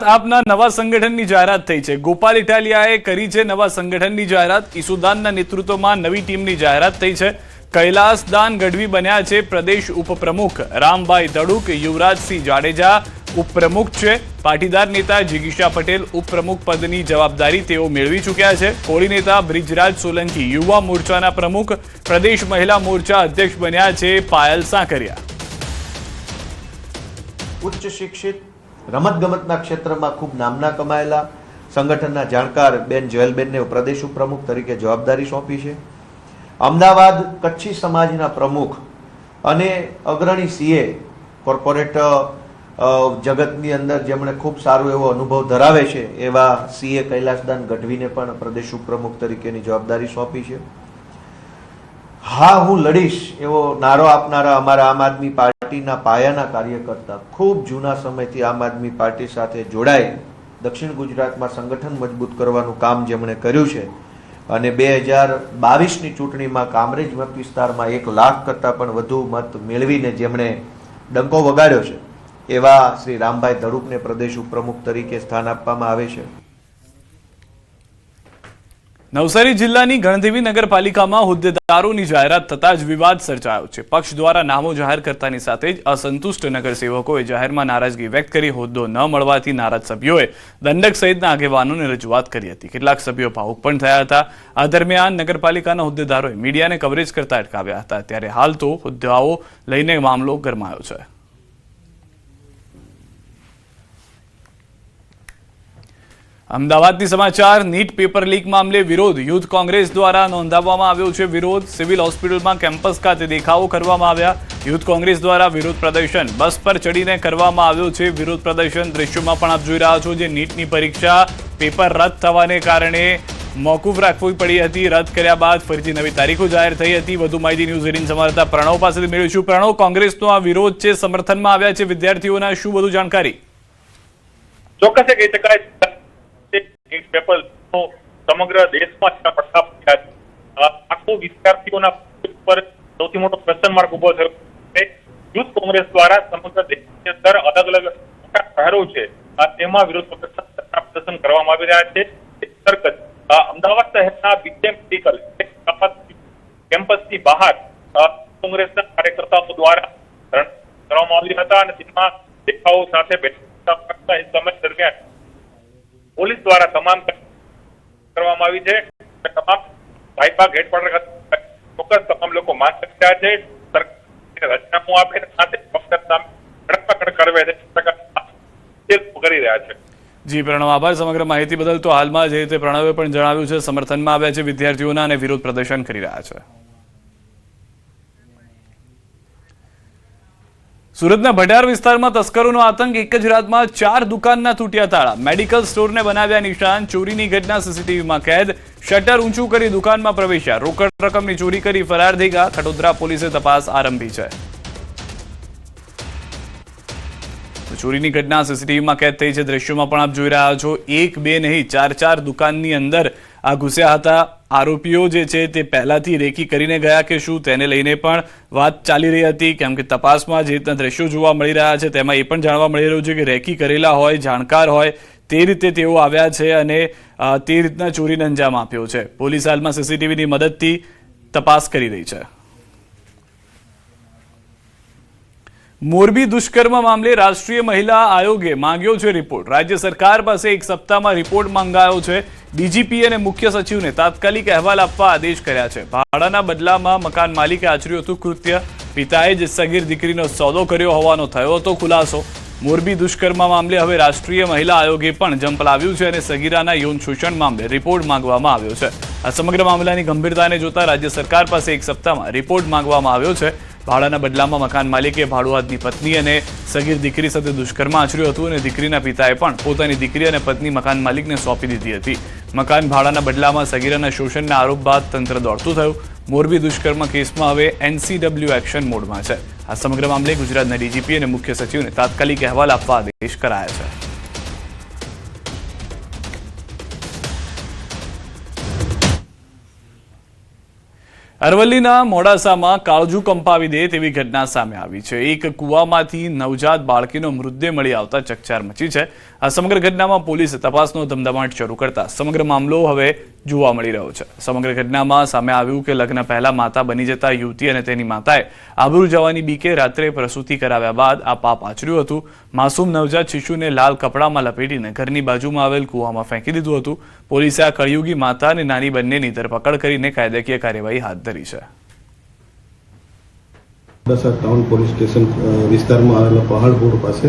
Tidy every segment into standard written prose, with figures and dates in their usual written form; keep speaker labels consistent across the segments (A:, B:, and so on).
A: ગુજરાત આપના નવા સંગઠનની જાહેરાત થઈ છે। ગોપાલ ઇટાલિયાએ કરી છે નવા સંગઠનની જાહેરાત। ઈસુદાનના નેતૃત્વમાં નવી ટીમની જાહેરાત થઈ છે। કૈલાસદાન ગઢવી બન્યા છે પ્રદેશ ઉપપ્રમુખ। રામભાઈ દડુક, યુવરાજસિંહ જાડેજા ઉપપ્રમુખ છે। પાટીદાર નેતા જિગીશા પટેલ ઉપપ્રમુખ પદની જવાબદારી તેઓ મેળવી ચૂક્યા છે। કોળી નેતા બ્રિજરાજ સોલંકી યુવા મોરચાના પ્રમુખ। પ્રદેશ મહિલા મોરચા અધ્યક્ષ બન્યા છે પાયલ સાંકરિયા।
B: ઉચ્ચ શિક્ષિત રમતગમતના ક્ષેત્રમાં ખૂબ નામના કમાયેલા સંગઠનના જાણકાર બેન જયલબેનને પ્રદેશ ઉપપ્રમુખ તરીકે જવાબદારી સોંપી છે। અમદાવાદ કચ્છી સમાજના પ્રમુખ અને અગ્રણી સીએ કોર્પોરેટ જગતની અંદર જેમણે ખૂબ સારો એવો અનુભવ ધરાવે છે એવા સીએ કૈલાસદાન ગઢવીને પણ પ્રદેશ ઉપપ્રમુખ તરીકેની જવાબદારી સોંપી છે। હા હું લડીશ એવો નારો આપનારા અમારા આમ આદમી પાર્ટીના પાયાના કાર્યકર્તા, ખૂબ જૂના સમયથી આમ આદમી પાર્ટી સાથે જોડાઈ દક્ષિણ ગુજરાતમાં સંગઠન મજબૂત કરવાનું કામ જેમણે કર્યું છે અને 2022ની ચૂંટણીમાં કામરેજ મત વિસ્તારમાં 1 લાખ કરતાં પણ વધુ મત મેળવીને જેમણે ડંકો વગાડ્યો છે એવા શ્રી રામભાઈ દડુકને પ્રદેશ ઉપપ્રમુખ તરીકે સ્થાન આપવામાં આવે છે।
A: નવસારી જિલ્લાની ગણદેવી નગરપાલિકામાં હોદ્દેદારોની જાહેરાત થતાં જ વિવાદ સર્જાયો છે। પક્ષ દ્વારા નામો જાહેર કરતાની સાથે જ અસંતુષ્ટ નગરસેવકોએ જાહેરમાં નારાજગી વ્યક્ત કરી। હોદ્દો ન મળવાથી નારાજ સભ્યોએ દંડક સહિતના આગેવાનોને રજૂઆત કરી હતી। કેટલાક સભ્યો ભાવુક પણ થયા હતા। આ દરમિયાન નગરપાલિકાના હોદ્દેદારોએ મીડિયાને કવરેજ કરતા અટકાવ્યા હતા। ત્યારે હાલ તો હોદ્દાઓ લઈને મામલો ગરમાયો છે। અમદાવાદની સમાચાર। નીટ પેપર લીક મામલે વિરોધ યુથ કોંગ્રેસ દ્વારા નોંધાવવામાં આવ્યો છે વિરોધ। સિવિલ હોસ્પિટલમાં કેમ્પસ ખાતે દેખાવો કરવામાં આવ્યા। યુથ કોંગ્રેસ દ્વારા વિરોધ પ્રદર્શન બસ પર ચડીને કરવામાં આવ્યો છે। વિરોધ પ્રદર્શન દ્રશ્યોમાં પણ આપ જોઈ રહ્યા છો જે નીટની પરીક્ષા પેપર રદ થવાને કારણે મોકૂફ રાખવી પડી હતી। રદ કર્યા બાદ ફરીથી નવી તારીખો જાહેર થઈ હતી। વધુ માહિતી ન્યૂઝ 18 સંવાદદાતા પ્રણવ પાસેથી મેળવીશું। પ્રણવ, કોંગ્રેસનો આ વિરોધ છે, સમર્થનમાં આવ્યા છે વિદ્યાર્થીઓના, શું વધુ જાણકારી?
C: ચોક્કસ કહી શકાય પેપર સમગ્ર દેશમાં પડતા પડ્યા છે। આખો વિદ્યાર્થીઓના પર સૌથી મોટો ક્વેશ્ચન માર્ક ઉભો થયો છે। યુથ કોંગ્રેસ દ્વારા સમગ્ર દેશની અંદર અલગ અલગ મોટા શહેરો છે તેમાં વિરોધ પ્રદર્શન કરવામાં આવી રહ્યા છે। અમદાવાદ શહેરના બીજે મેડિકલ કેમ્પસની બહાર કોંગ્રેસના કાર્યકર્તાઓ દ્વારા કરવામાં આવ્યા હતા અને તેમાં દેખાવો સાથે બેઠક સમય દરમિયાન પોલીસ દ્વારા તમામ કરવામાં આવી છે। તમામ ભાઈભાગ હેઠળ ચોક્કસ તમામ લોકો માંગ કરી રહ્યા છે સરકાર રાજીનામું આપે સાથે કડક કાર્યવાહી કરી રહ્યા છે।
A: જી પ્રણવ, આભાર સમગ્ર માહિતી બદલ। તો હાલમાં જે રીતે પ્રણવે પણ જણાવ્યું છે સમર્થનમાં આવ્યા છે વિદ્યાર્થીઓના અને વિરોધ પ્રદર્શન કરી રહ્યા છે। સુરતના ભટાર વિસ્તારમાં તસ્કરોનો આતંક। એક જ રાતમાં 4 દુકાનના તૂટ્યા તાળા। મેડિકલ સ્ટોરને બનાવ્યા નિશાન। ચોરીની ઘટના સીસીટીવીમાં કેદ। શટર ઊંચું કરી દુકાનમાં પ્રવેશ્યા। રોકડ રકમની ચોરી કરી ફરાર થઈ ગયા। ખટોદરા પોલીસે તપાસ આરંભી છે। ચોરીની ઘટના સીસીટીવીમાં કેદ થઈ છે। દ્રશ્યોમાં પણ આપ જોઈ રહ્યા છો 1, 2 નહીં 4 દુકાનની અંદર આ ઘૂસ્યા હતા। આરોપીઓ જે છે તે પહેલાથી રેકી કરીને ગયા કે શું તેને લઈને પણ વાત ચાલી રહી હતી, કેમ કે તપાસમાં જે રીતના દ્રશ્યો જોવા મળી રહ્યા છે તેમાં એ પણ જાણવા મળી રહ્યું છે કે રેકી કરેલા હોય, જાણકાર હોય તે રીતે તેઓ આવ્યા છે અને તે રીતના ચોરીને અંજામ આપ્યો છે। પોલીસ હાલમાં સીસીટીવીની મદદથી તપાસ કરી રહી છે। મોરબી દુષ્કર્મ મામલે રાષ્ટ્રીય મહિલા આયોગે માંગ્યો છે રિપોર્ટ। રાજ્ય સરકાર પાસે 1 સપ્તાહમાં રિપોર્ટ માંગાયો છે। ડીજીપી અને મુખ્ય સચિવને તાત્કાલિક અહેવાલ આપવા આદેશ કર્યા છે। ભાડાના બદલામાં મકાન માલિકે આચર્યું હતું કૃત્ય। પિતાએ જ સગીર દીકરીનો સોદો કર્યો હોવાનો થયો હતો ખુલાસો। મોરબી દુષ્કર્મ મામલે હવે રાષ્ટ્રીય મહિલા આયોગે પણ ઝંપલાવ્યું છે અને સગીરાના યૌન શોષણ મામલે રિપોર્ટ માંગવામાં આવ્યો છે। આ સમગ્ર મામલાની ગંભીરતાને જોતા રાજ્ય સરકાર પાસે 1 સપ્તાહમાં રિપોર્ટ માંગવામાં આવ્યો છે। ભાડાના બદલામાં મકાન માલિકે ભાડુઆતની પત્ની અને સગીર દીકરી સાથે દુષ્કર્મ આચર્યું હતું અને દીકરીના પિતાએ પણ પોતાની દીકરી અને પત્ની મકાન માલિકને સોંપી દીધી હતી। મકાન ભાડાના બદલામાં સગીરાના શોષણના આરોપ બાદ તંત્ર દોડતું થયું। મોરબી દુષ્કર્મ કેસમાં હવે NCW એક્શન મોડમાં છે। આ સમગ્ર મામલે ગુજરાતના ડીજીપી અને મુખ્ય સચિવને તાત્કાલિક અહેવાલ આપવા આદેશ કરાયા છે। અરવલ્લીના મોડાસામાં કાળજુ કંપાવી દે તેવી ઘટના સામે આવી છે। એક કૂવામાંથી નવજાત બાળકીનો મૃતદેહ મળી આવતા ચકચાર મચી છે। આ સમગ્ર ઘટનામાં પોલીસે તપાસનો ધમધમાટ શરૂ કરતા સમગ્ર મામલો હવે જોવા મળી રહ્યો છે। સમગ્ર ઘટનામાં સામે આવ્યું કે લગ્ન પહેલા માતા બની જતા યુવતી અને તેની માતાએ આબરૂ જવાની બીકે રાત્રે પ્રસૂતિ કરાવ્યા બાદ આ પાપ આચર્યું હતું। માસૂમ નવજાત શિશુને લાલ કપડામાં લપેટીને ઘરની બાજુમાં આવેલ કૂવામાં ફેંકી દીધું હતું। પોલીસે આ કળયુગી માતા અને નાની બંનેની ધરપકડ કરીને કાયદાકીય કાર્યવાહી હાથ ધરી છે।
D: મોડાસા ટાઉન પોલીસ સ્ટેશન વિસ્તારમાં આવેલા પહાડ રોડ પાસે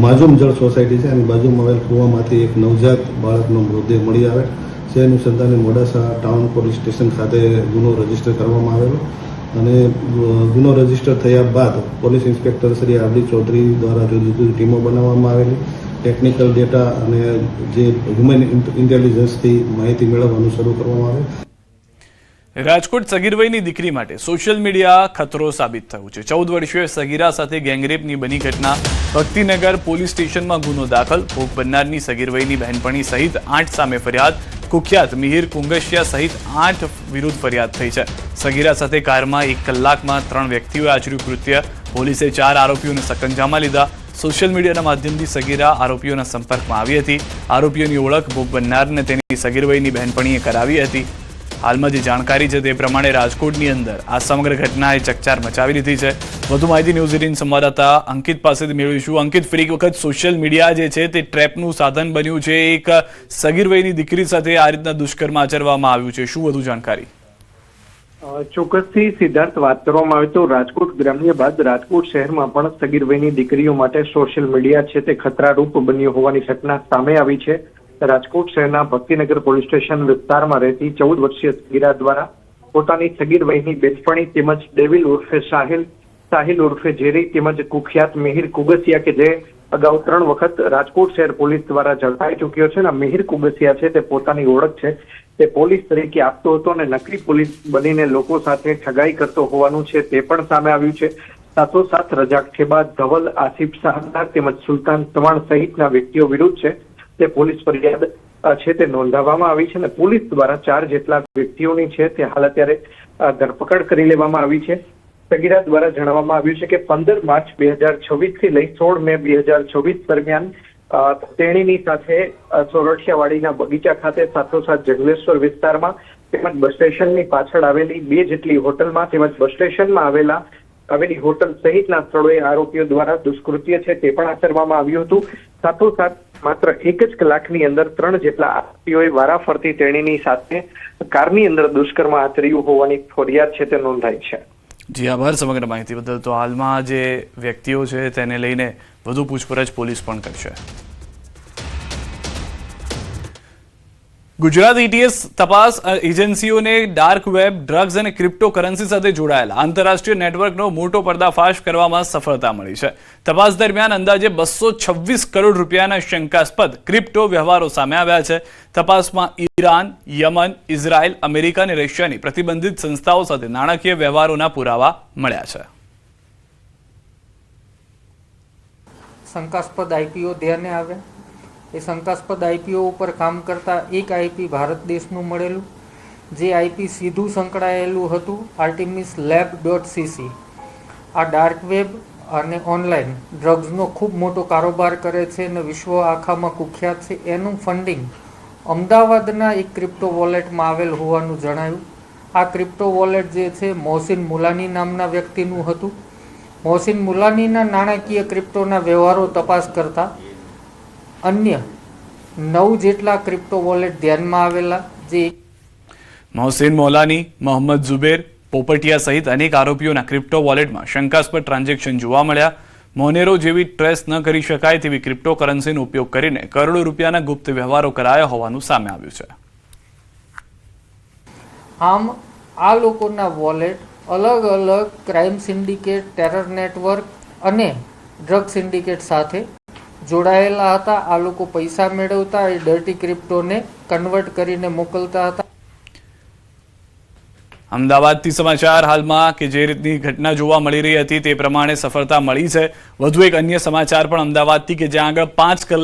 D: માજુમ જળ સોસાયટી છે અને બાજુમાં આવેલ કૂવામાંથી એક નવજાત બાળકનો મૃતદેહ મળી આવે છે। અનુસંધાને મોડાસા ટાઉન પોલીસ સ્ટેશન ખાતે ગુનો રજીસ્ટર કરવામાં આવેલો અને ગુનો રજીસ્ટર થયા બાદ police inspector Shri R D Chaudhary દ્વારા જુદી જુદી ટીમો બનાવવામાં આવેલી। ટેકનિકલ ડેટા અને જે હ્યુમન ઇન્ટેલિજન્સથી માહિતી મેળવવાનું શરૂ કરવામાં આવે।
A: રાજકોટ સગીર વયની દીકરી માટે સોશિયલ મીડિયા ખતરો સાબિત થયું છે। 14 વર્ષીય સગીરા સાથે ગેંગરેપની બની ઘટના ભક્તિનગર પોલીસ સ્ટેશનમાં ગુનો દાખલ। ભોગ બનનારની સગીર વયની બહેનપણી સહિત 8 સામે ફરિયાદ। કુખ્યાત મિહિર કુંગસિયા સહિત 8 વિરુદ્ધ ફરિયાદ થઈ છે। સગીરા સાથે કારમાં 1 કલાકમાં 3 વ્યક્તિઓએ આચર્યું કૃત્ય। પોલીસે 4 આરોપીઓને સકંજામાં લીધા। સોશિયલ મીડિયાના માધ્યમથી સગીરા આરોપીઓના સંપર્કમાં આવી હતી। આરોપીઓની ઓળખ ભોગ બનનારને તેની સગીર વયની બહેનપણીએ કરાવી હતી। હાલમાં જે જાણકારી છે તે પ્રમાણે રાજકોટની અંદર આ સમગ્ર ઘટનાએ ચકચાર મચાવી દીધી છે। વધુ માહિતી ન્યૂઝ 18 સંવાદદાતા અંકિત પાસેથી મેળવીશું। અંકિત, ફરી એક વખત સોશિયલ મીડિયા જે છે તે ટ્રેપનું સાધન બન્યું છે। એક સગીર વયની દીકરી સાથે આ રીતના દુષ્કર્મ આચરવામાં આવ્યું છે, શું વધુ જાણકારી?
E: ચોક્કસથી સિદ્ધાર્થ, વાત કરવામાં આવે તો રાજકોટ ગ્રામ્ય બાદ રાજકોટ શહેરમાં પણ સગીર વયની દીકરીઓ માટે સોશિયલ મીડિયા છે તે ખતરારૂપ બન્યું હોવાની ઘટના સામે આવી છે। રાજકોટ શહેરના ભક્તિનગર પોલીસ સ્ટેશન વિસ્તારમાં રહેતી 14 વર્ષીય સગીરા દ્વારા પોતાની સગીર વયની બેનપણી તેમજ ડેવિલ ઉર્ફે સાહિલ ઉર્ફે ઝેરી તેમજ કુખ્યાત મિહિર કુગસિયા કે જે અગાઉ 3 વખત રાજકોટ શહેર પોલીસ દ્વારા ઝડપાઈ ચૂક્યો છે। મિહિર કુગસિયા છે તે પોતાની ઓળખ છે તે પોલીસ તરીકે આપતો હતો અને નકલી પોલીસ બનીને લોકો સાથે ઠગાઈ કરતો હોવાનું છે તે પણ સામે આવ્યું છે। સાથોસાથ રજાક ઠેબા, ધવલ, આસિફ શાહદાર તેમજ સુલતાન ચવાણ સહિતના વ્યક્તિઓ વિરુદ્ધ છે તે પોલીસ ફરિયાદ છે તે નોંધાવવામાં આવી છે અને પોલીસ દ્વારા 4 જેટલા વ્યક્તિઓની છે તે હાલ અત્યારે ધરપકડ કરી લેવામાં આવી છે। સગીરા દ્વારા જણાવવામાં આવ્યું છે કે 15 માર્ચ 2026 થી લઈ 16 મે 2026 દરમિયાન તેણીની સાથે સોરઠિયાવાડીના બગીચા ખાતે સાથોસાથ જંગલેશ્વર વિસ્તારમાં તેમજ બસ સ્ટેશનની પાછળ આવેલી 2 જેટલી હોટલમાં તેમજ બસ સ્ટેશનમાં આવેલી હોટલ સહિતના સ્થળોએ આરોપીઓ દ્વારા દુષ્કૃત્ય છે તે પણ આચરવામાં આવ્યું હતું। સાથોસાથ માત્ર 1 જ કલાકની અંદર 3 જેટલા આરોપીઓએ વારાફરતી તેણીની સાથે કારની અંદર દુષ્કર્મ આચર્યું હોવાની ફરિયાદ છે તે નોંધાઈ છે।
A: જી આભાર સમગ્ર માહિતી બદલ। તો હાલમાં જે વ્યક્તિઓ છે તેને લઈને વધુ પૂછપરછ પોલીસ પણ કરશે। ગુજરાત એટીએસ તપાસ એજન્સીઓને ડાર્ક વેબ, ડ્રગ્સ અને ક્રિપ્ટોકરન્સી સાથે જોડાયેલા આંતરરાષ્ટ્રીય નેટવર્કનો મોટો પર્દાફાશ કરવામાં સફળતા મળી છે। તપાસ દરમિયાન અંદાજે 226 કરોડ રૂપિયાના શંકાસ્પદ ક્રિપ્ટો વ્યવહારો સામે આવ્યા છે। તપાસમાં ઈરાન, યમન, ઇઝરાયલ, અમેરિકા અને રશિયાની પ્રતિબંધિત સંસ્થાઓ સાથે નાણાકીય વ્યવહારોના પુરાવા મળ્યા છે।
F: શંકાસ્પદ આઈપીઓ ધ્યાને આવ્યા। એ શંકાસ્પદ આઈપીઓ ઉપર કામ કરતા એક આઈપી ભારત દેશનું મળેલું, જે આઈપી સીધું સંકળાયેલું હતું artemislab.cc। આ ડાર્ક વેબ અને ઓનલાઈન ડ્રગ્સનો ખૂબ મોટો કારોબાર કરે છે અને વિશ્વ આખામાં કુખ્યાત છે। એનું ફંડિંગ અમદાવાદના એક ક્રિપ્ટો વોલેટમાં આવેલ હોવાનું જણાયું। આ ક્રિપ્ટો વોલેટ જે છે મોહસિન મુલાની નામના વ્યક્તિનું હતું। મોહસિન મુલાનીના નાણાકીય ક્રિપ્ટોના વ્યવહારો તપાસ કરતા अन्य 9 જેટલા ક્રિપ્ટો વોલેટ ધ્યાનમાં આવેલા, જે
A: મોહસિન મૌલાની, મોહમ્મદ ઝુબેર, પોપટિયા સહિત અનેક આરોપીઓના ક્રિપ્ટો વોલેટમાં શંકાસ્પદ ટ્રાન્ઝેક્શન જોવા મળ્યા। મોનેરો જેવી ટ્રેસ ન કરી શકાય તેવી ક્રિપ્ટોકરન્સીનો ઉપયોગ કરીને કરોડો રૂપિયાના ગુપ્ત વ્યવહારો કરાયા હોવાનું સામે આવ્યું છે।
F: આમ આ લોકોના વોલેટ અલગ અલગ ક્રાઇમ સિન્ડિકેટ, ટેરર નેટવર્ક અને ડ્રગ સિન્ડિકેટ સાથે જોડાયેલા હતા। આ લોકો પૈસા મેળવતા એ ડર્ટી ક્રિપ્ટોને કન્વર્ટ કરીને મોકલતા હતા।
A: અમદાવાદથી સમાચાર હાલમાં કે જે રીતની ઘટના જોવા મળી રહી હતી તે પ્રમાણે સફળતા મળી છે। વધુ એક અન્ય સમાચાર પણ અમદાવાદથી કે જ્યાં આગળ 5 કલાક